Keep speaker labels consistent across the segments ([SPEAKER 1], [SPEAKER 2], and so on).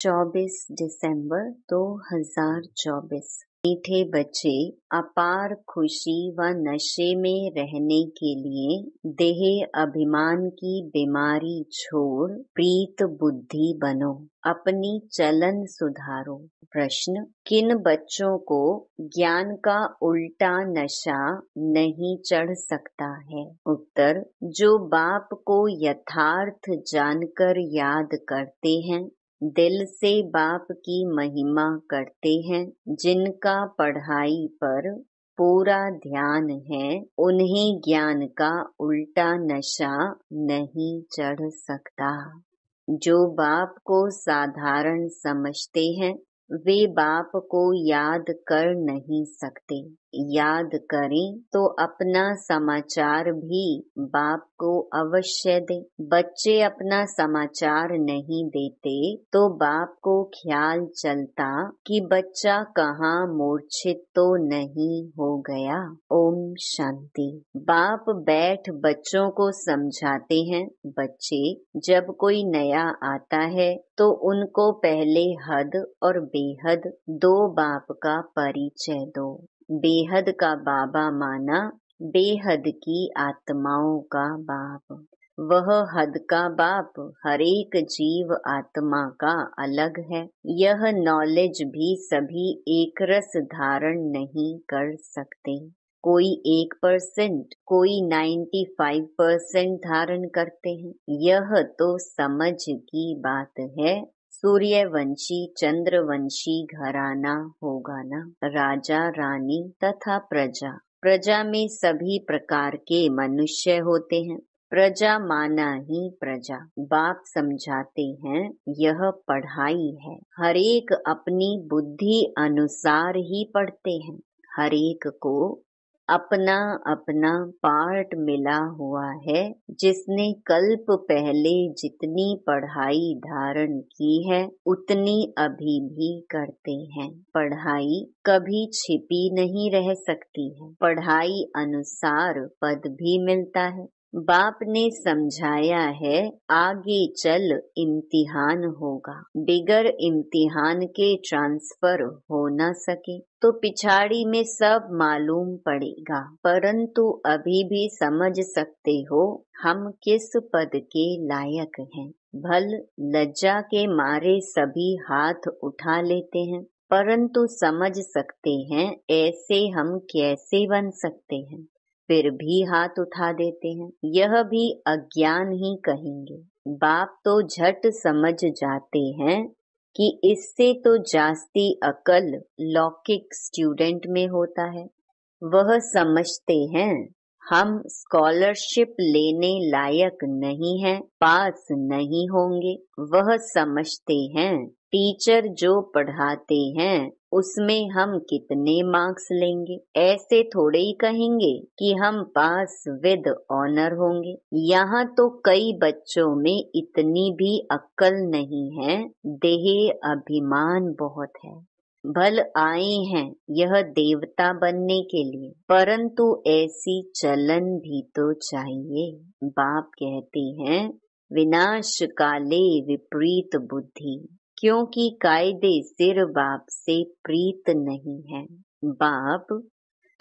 [SPEAKER 1] 24 दिसंबर 2024। मीठे बच्चे, अपार खुशी व नशे में रहने के लिए देह अभिमान की बीमारी छोड़ प्रीत बुद्धि बनो, अपनी चलन सुधारो। प्रश्न: किन बच्चों को ज्ञान का उल्टा नशा नहीं चढ़ सकता है? उत्तर: जो बाप को यथार्थ जानकर याद करते हैं, दिल से बाप की महिमा करते हैं, जिनका पढ़ाई पर पूरा ध्यान है, उन्हें ज्ञान का उल्टा नशा नहीं चढ़ सकता। जो बाप को साधारण समझते हैं, वे बाप को याद कर नहीं सकते। याद करें तो अपना समाचार भी बाप को अवश्य दे। बच्चे अपना समाचार नहीं देते तो बाप को ख्याल चलता कि बच्चा कहाँ मूर्छित तो नहीं हो गया। ओम शांति। बाप बैठ बच्चों को समझाते हैं। बच्चे, जब कोई नया आता है तो उनको पहले हद और बेहद दो बाप का परिचय दो। बेहद का बाबा माना बेहद की आत्माओं का बाप। वह हद का बाप हरेक जीव आत्मा का अलग है। यह नॉलेज भी सभी एक रस धारण नहीं कर सकते। कोई 1%, कोई 95% धारण करते हैं। यह तो समझ की बात है। सूर्यवंशी चंद्रवंशी घराना होगा ना। राजा रानी तथा प्रजा। प्रजा में सभी प्रकार के मनुष्य होते हैं। प्रजा माना ही प्रजा। बाप समझाते हैं यह पढ़ाई है। हरेक अपनी बुद्धि अनुसार ही पढ़ते हैं। हरेक को अपना अपना पार्ट मिला हुआ है। जिसने कल्प पहले जितनी पढ़ाई धारण की है, उतनी अभी भी करते हैं। पढ़ाई कभी छिपी नहीं रह सकती है। पढ़ाई अनुसार पद भी मिलता है। बाप ने समझाया है आगे चल इम्तिहान होगा। बिगर इम्तिहान के ट्रांसफर हो न सके तो पिछाड़ी में सब मालूम पड़ेगा। परंतु अभी भी समझ सकते हो हम किस पद के लायक हैं। भल लज्जा के मारे सभी हाथ उठा लेते हैं, परंतु समझ सकते हैं ऐसे हम कैसे बन सकते हैं। फिर भी हाथ उठा देते हैं। यह भी अज्ञान ही कहेंगे। बाप तो झट समझ जाते हैं कि इससे तो जास्ती अकल लौकिक स्टूडेंट में होता है। वह समझते हैं हम स्कॉलरशिप लेने लायक नहीं हैं, पास नहीं होंगे। वह समझते हैं टीचर जो पढ़ाते हैं उसमें हम कितने मार्क्स लेंगे। ऐसे थोड़े ही कहेंगे कि हम पास विद ऑनर होंगे। यहाँ तो कई बच्चों में इतनी भी अक्ल नहीं है। देह अभिमान बहुत है। भल आए हैं यह देवता बनने के लिए, परंतु ऐसी चलन भी तो चाहिए। बाप कहते हैं विनाश काले विपरीत बुद्धि, क्योंकि कायदे सिर बाप से प्रीत नहीं है। बाप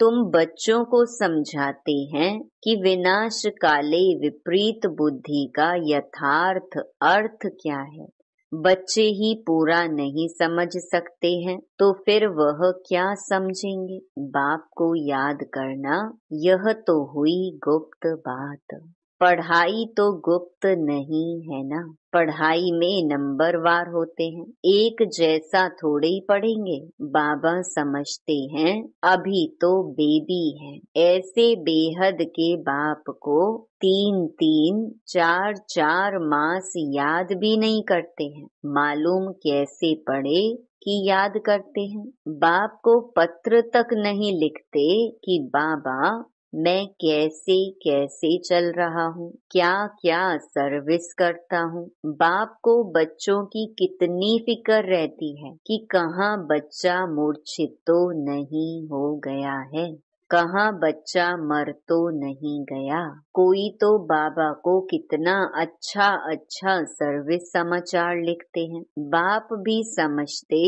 [SPEAKER 1] तुम बच्चों को समझाते हैं कि विनाश काले विपरीत बुद्धि का यथार्थ अर्थ क्या है। बच्चे ही पूरा नहीं समझ सकते हैं तो फिर वह क्या समझेंगे। बाप को याद करना यह तो हुई गुप्त बात। पढ़ाई तो गुप्त नहीं है ना। पढ़ाई में नंबरवार होते हैं। एक जैसा थोड़े ही पढ़ेंगे। बाबा समझते हैं अभी तो बेबी है। ऐसे बेहद के बाप को 3-3, 4-4 मास याद भी नहीं करते हैं। मालूम कैसे पढ़े कि याद करते हैं। बाप को पत्र तक नहीं लिखते कि बाबा मैं कैसे कैसे चल रहा हूँ, क्या क्या सर्विस करता हूँ। बाप को बच्चों की कितनी फिक्र रहती है कि कहाँ बच्चा मूर्छित तो नहीं हो गया है। कहाँ बच्चा मर तो नहीं गया। कोई तो बाबा को कितना अच्छा अच्छा सर्विस समाचार लिखते हैं। बाप भी समझते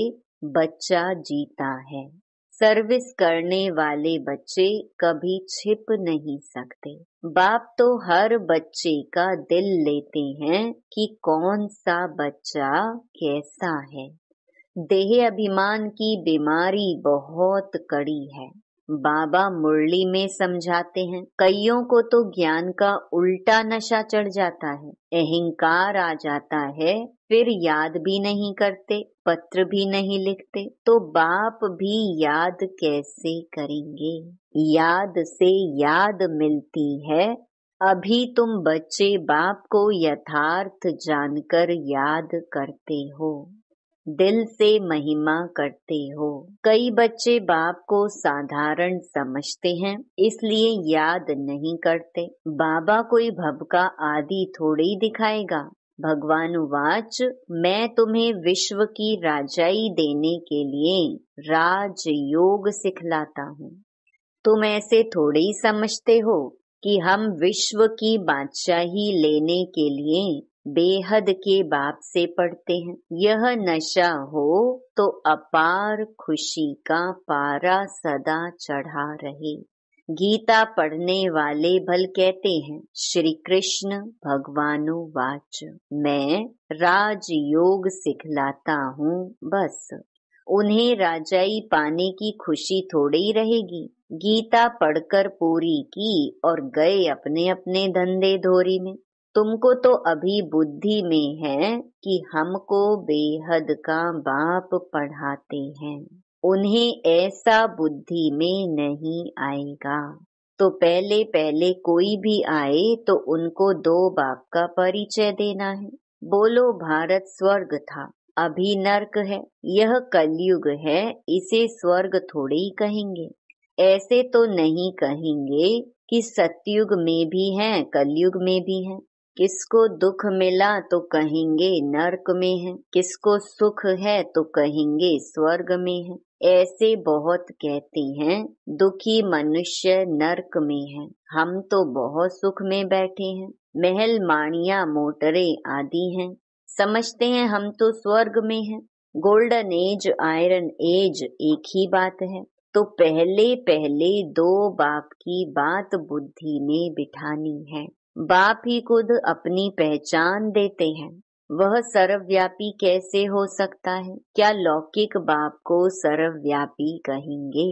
[SPEAKER 1] बच्चा जीता है। सर्विस करने वाले बच्चे कभी छिप नहीं सकते। बाप तो हर बच्चे का दिल लेते हैं कि कौन सा बच्चा कैसा है। देह अभिमान की बीमारी बहुत कड़ी है। बाबा मुरली में समझाते हैं, कईयों को तो ज्ञान का उल्टा नशा चढ़ जाता है, अहंकार आ जाता है, फिर याद भी नहीं करते, पत्र भी नहीं लिखते, तो बाप भी याद कैसे करेंगे। याद से याद मिलती है। अभी तुम बच्चे बाप को यथार्थ जानकर याद करते हो, दिल से महिमा करते हो। कई बच्चे बाप को साधारण समझते हैं, इसलिए याद नहीं करते। बाबा कोई भव का आदि थोड़ी दिखाएगा। भगवान उवाच, मैं तुम्हें विश्व की राजाई देने के लिए राजयोग सिखलाता हूँ। तुम ऐसे थोड़े ही समझते हो कि हम विश्व की बादशाही लेने के लिए बेहद के बाप से पढ़ते हैं। यह नशा हो तो अपार खुशी का पारा सदा चढ़ा रहे। गीता पढ़ने वाले भल कहते हैं, श्री कृष्ण भगवानो वाच, मैं राजयोग सिखलाता हूँ। बस उन्हें राजाई पाने की खुशी थोड़ी ही रहेगी। गीता पढ़कर पूरी की और गए अपने अपने धंधे धोरी में। तुमको तो अभी बुद्धि में है कि हमको बेहद का बाप पढ़ाते हैं। उन्हें ऐसा बुद्धि में नहीं आएगा। तो पहले पहले कोई भी आए तो उनको दो बाप का परिचय देना है। बोलो भारत स्वर्ग था, अभी नर्क है। यह कलयुग है, इसे स्वर्ग थोड़े ही कहेंगे। ऐसे तो नहीं कहेंगे कि सतयुग में भी है, कलयुग में भी है। किसको दुख मिला तो कहेंगे नर्क में है, किसको सुख है तो कहेंगे स्वर्ग में है। ऐसे बहुत कहते हैं दुखी मनुष्य नर्क में है। हम तो बहुत सुख में बैठे हैं, महल माड़ियां मोटरे आदि हैं। समझते हैं हम तो स्वर्ग में हैं। गोल्डन एज आयरन एज एक ही बात है। तो पहले पहले दो बाप की बात बुद्धि में बिठानी है। बाप ही खुद अपनी पहचान देते हैं। वह सर्वव्यापी कैसे हो सकता है? क्या लौकिक बाप को सर्वव्यापी कहेंगे?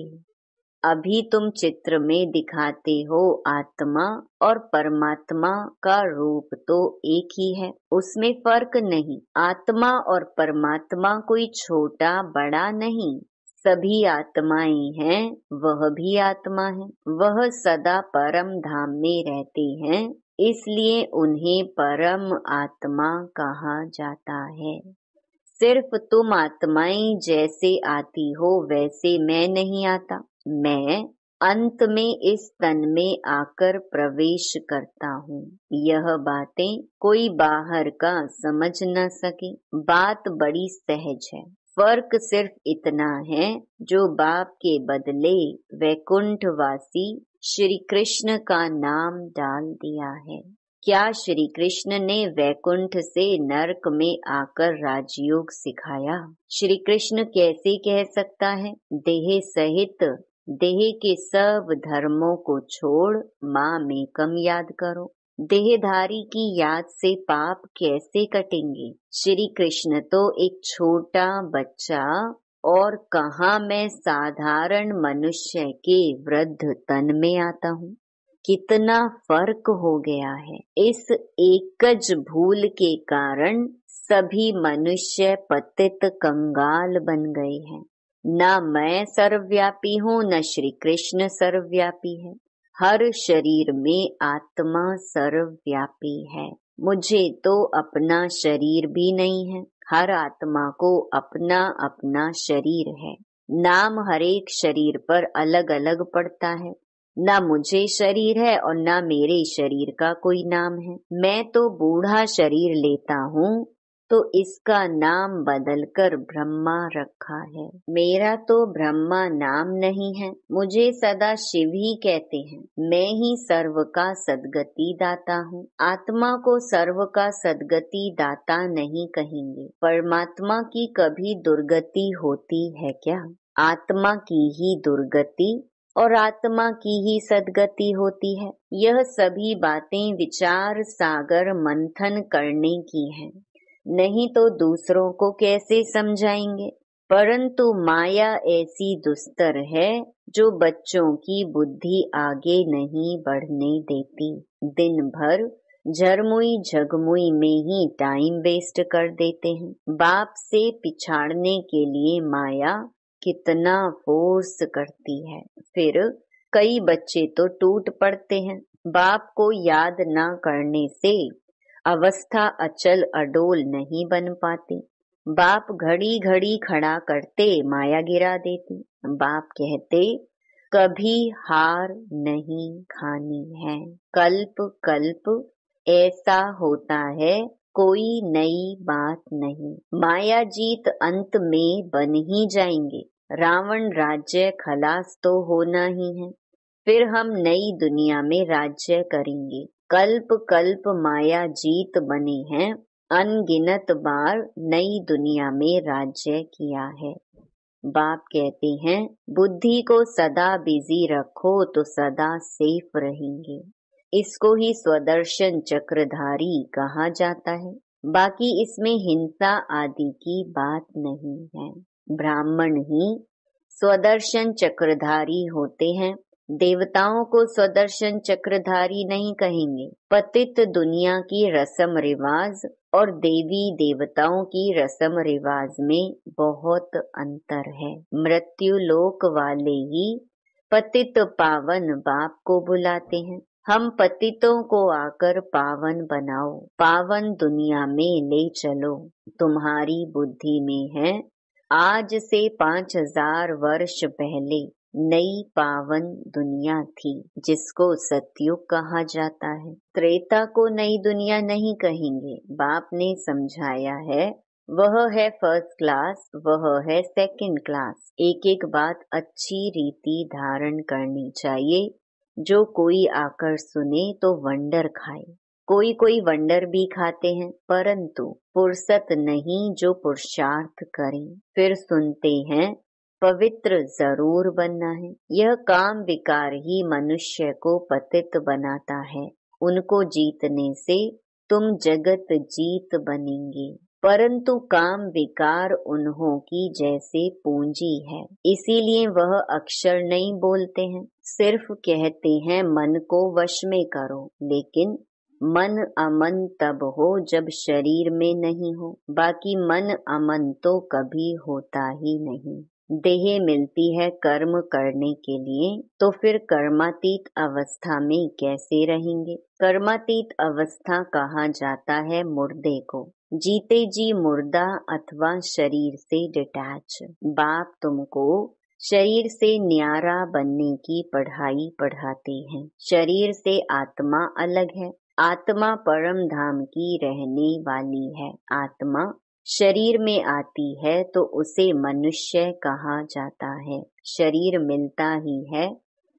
[SPEAKER 1] अभी तुम चित्र में दिखाते हो आत्मा और परमात्मा का रूप तो एक ही है, उसमें फर्क नहीं। आत्मा और परमात्मा कोई छोटा बड़ा नहीं, सभी आत्माएं हैं। वह भी आत्मा है, वह सदा परम धाम में रहते हैं, इसलिए उन्हें परम आत्मा कहा जाता है। सिर्फ तुम आत्माएं जैसे आती हो वैसे मैं नहीं आता। मैं अंत में इस तन में आकर प्रवेश करता हूँ। यह बातें कोई बाहर का समझ न सके। बात बड़ी सहज है। फर्क सिर्फ इतना है, जो बाप के बदले वैकुंठवासी श्री कृष्ण का नाम डाल दिया है। क्या श्री कृष्ण ने वैकुंठ से नरक में आकर राजयोग सिखाया? श्री कृष्ण कैसे कह सकता है देह सहित देह के सब धर्मों को छोड़ माँ में कम याद करो? देहधारी की याद से पाप कैसे कटेंगे? श्री कृष्ण तो एक छोटा बच्चा, और कहाँ मैं साधारण मनुष्य के वृद्ध तन में आता हूँ। कितना फर्क हो गया है। इस एकज भूल के कारण सभी मनुष्य पतित कंगाल बन गए हैं। न मैं सर्वव्यापी हूँ, न श्री कृष्ण सर्वव्यापी है। हर शरीर में आत्मा सर्वव्यापी है। मुझे तो अपना शरीर भी नहीं है। हर आत्मा को अपना अपना शरीर है। नाम हर एक शरीर पर अलग अलग पड़ता है। न मुझे शरीर है और न मेरे शरीर का कोई नाम है। मैं तो बूढ़ा शरीर लेता हूँ, तो इसका नाम बदलकर ब्रह्मा रखा है। मेरा तो ब्रह्मा नाम नहीं है, मुझे सदा शिव ही कहते हैं। मैं ही सर्व का सद्गति दाता हूँ। आत्मा को सर्व का सद्गति दाता नहीं कहेंगे। परमात्मा की कभी दुर्गति होती है क्या? आत्मा की ही दुर्गति और आत्मा की ही सद्गति होती है। यह सभी बातें विचार सागर मंथन करने की हैं, नहीं तो दूसरों को कैसे समझाएंगे। परंतु माया ऐसी दुस्तर है जो बच्चों की बुद्धि आगे नहीं बढ़ने देती। दिन भर झरमुई झगमुई में ही टाइम वेस्ट कर देते हैं। बाप से पिछाड़ने के लिए माया कितना फोर्स करती है। फिर कई बच्चे तो टूट पड़ते हैं। बाप को याद ना करने से अवस्था अचल अडोल नहीं बन पाती। बाप घड़ी घड़ी खड़ा करते, माया गिरा देती। बाप कहते कभी हार नहीं खानी है। कल्प कल्प ऐसा होता है, कोई नई बात नहीं। माया जीत अंत में बन ही जाएंगे। रावण राज्य खलास तो होना ही है। फिर हम नई दुनिया में राज्य करेंगे। कल्प कल्प माया जीत बने हैं, अनगिनत बार नई दुनिया में राज्य किया है। बाप कहते हैं बुद्धि को सदा बिजी रखो तो सदा सेफ रहेंगे। इसको ही स्वदर्शन चक्रधारी कहा जाता है। बाकी इसमें हिंसा आदि की बात नहीं है। ब्राह्मण ही स्वदर्शन चक्रधारी होते हैं। देवताओं को स्वदर्शन चक्रधारी नहीं कहेंगे। पतित दुनिया की रस्म रिवाज और देवी देवताओं की रस्म रिवाज में बहुत अंतर है। मृत्यु लोक वाले ही पतित पावन बाप को बुलाते हैं। हम पतितों को आकर पावन बनाओ, पावन दुनिया में ले चलो। तुम्हारी बुद्धि में है आज से 5000 वर्ष पहले नई पावन दुनिया थी, जिसको सतयुग कहा जाता है। त्रेता को नई दुनिया नहीं कहेंगे। बाप ने समझाया है वह है फर्स्ट क्लास, वह है सेकंड क्लास। एक एक बात अच्छी रीति धारण करनी चाहिए। जो कोई आकर सुने तो वंडर खाए। कोई कोई वंडर भी खाते हैं, परंतु फुर्सत नहीं जो पुरुषार्थ करें। फिर सुनते हैं पवित्र जरूर बनना है। यह काम विकार ही मनुष्य को पतित बनाता है। उनको जीतने से तुम जगत जीत बनेंगे। परंतु काम विकार उन्हों की जैसे पूंजी है, इसीलिए वह अक्षर नहीं बोलते हैं। सिर्फ कहते हैं मन को वश में करो, लेकिन मन अमन तब हो जब शरीर में नहीं हो। बाकी मन अमन तो कभी होता ही नहीं। देह मिलती है कर्म करने के लिए, तो फिर कर्मातीत अवस्था में कैसे रहेंगे। कर्मातीत अवस्था कहा जाता है मुर्दे को। जीते जी मुर्दा अथवा शरीर से डिटैच। बाप तुमको शरीर से न्यारा बनने की पढ़ाई पढ़ाते हैं। शरीर से आत्मा अलग है। आत्मा परम धाम की रहने वाली है। आत्मा शरीर में आती है तो उसे मनुष्य कहा जाता है। शरीर मिलता ही है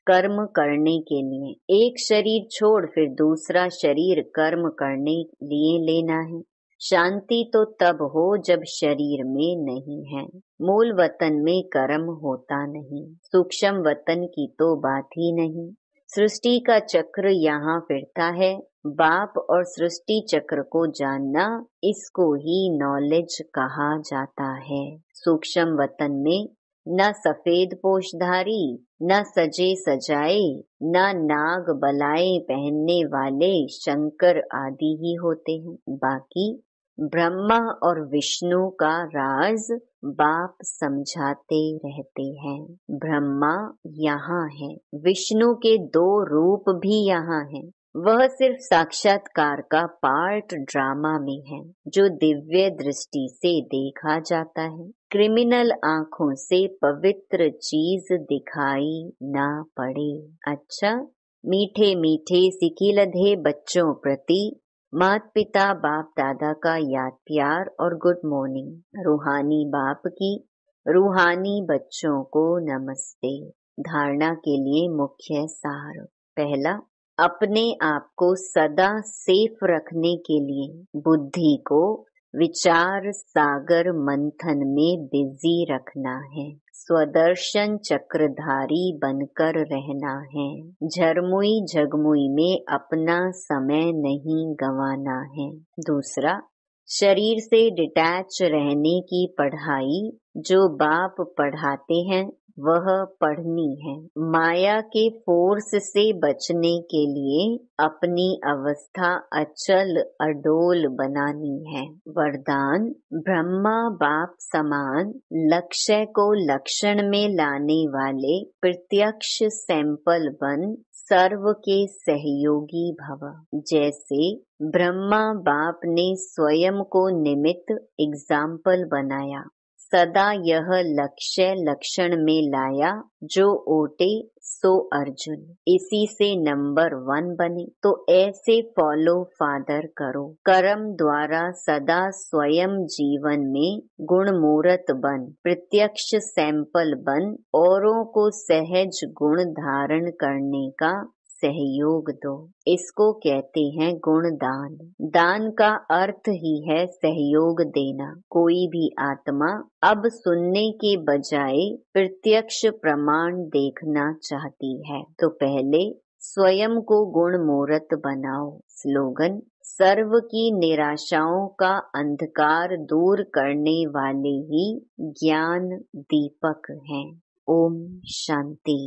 [SPEAKER 1] कर्म करने के लिए। एक शरीर छोड़ फिर दूसरा शरीर कर्म करने लिए लेना है। शांति तो तब हो जब शरीर में नहीं है। मूल वतन में कर्म होता नहीं। सूक्ष्म वतन की तो बात ही नहीं। सृष्टि का चक्र यहाँ फिरता है। बाप और सृष्टि चक्र को जानना, इसको ही नॉलेज कहा जाता है। सूक्ष्म वतन में न सफेद पोशधारी, न सजे सजाए, न नाग बलाए पहनने वाले शंकर आदि ही होते हैं। बाकी ब्रह्मा और विष्णु का राज बाप समझाते रहते हैं। ब्रह्मा यहाँ है, विष्णु के 2 रूप भी यहाँ हैं। वह सिर्फ साक्षात्कार का पार्ट ड्रामा में है, जो दिव्य दृष्टि से देखा जाता है। क्रिमिनल आँखों से पवित्र चीज दिखाई ना पड़े। अच्छा, मीठे मीठे सिकिलधे बच्चों प्रति माता पिता बाप दादा का याद प्यार और गुड मॉर्निंग। रूहानी बाप की रूहानी बच्चों को नमस्ते। धारणा के लिए मुख्य सार। पहला, अपने आप को सदा सेफ रखने के लिए बुद्धि को विचार सागर मंथन में बिजी रखना है। स्वदर्शन चक्रधारी बनकर रहना है। झरमुई झगमुई में अपना समय नहीं गंवाना है। दूसरा, शरीर से डिटैच रहने की पढ़ाई जो बाप पढ़ाते हैं वह पढ़नी है। माया के फोर्स से बचने के लिए अपनी अवस्था अचल अडोल बनानी है। वरदान, ब्रह्मा बाप समान लक्ष्य को लक्षण में लाने वाले प्रत्यक्ष सैंपल बन सर्व के सहयोगी भव। जैसे ब्रह्मा बाप ने स्वयं को निमित्त एग्जाम्पल बनाया, सदा यह लक्ष्य लक्षण में लाया, जो ओटे सो अर्जुन। इसी से नंबर 1 बने। तो ऐसे फॉलो फादर करो। कर्म द्वारा सदा स्वयं जीवन में गुण मूर्त बन, प्रत्यक्ष सैंपल बन, औरों को सहज गुण धारण करने का सहयोग दो। इसको कहते हैं गुण दान। दान का अर्थ ही है सहयोग देना। कोई भी आत्मा अब सुनने के बजाय प्रत्यक्ष प्रमाण देखना चाहती है, तो पहले स्वयं को गुण मूर्त बनाओ। स्लोगन, सर्व की निराशाओं का अंधकार दूर करने वाले ही ज्ञान दीपक हैं। ओम शांति।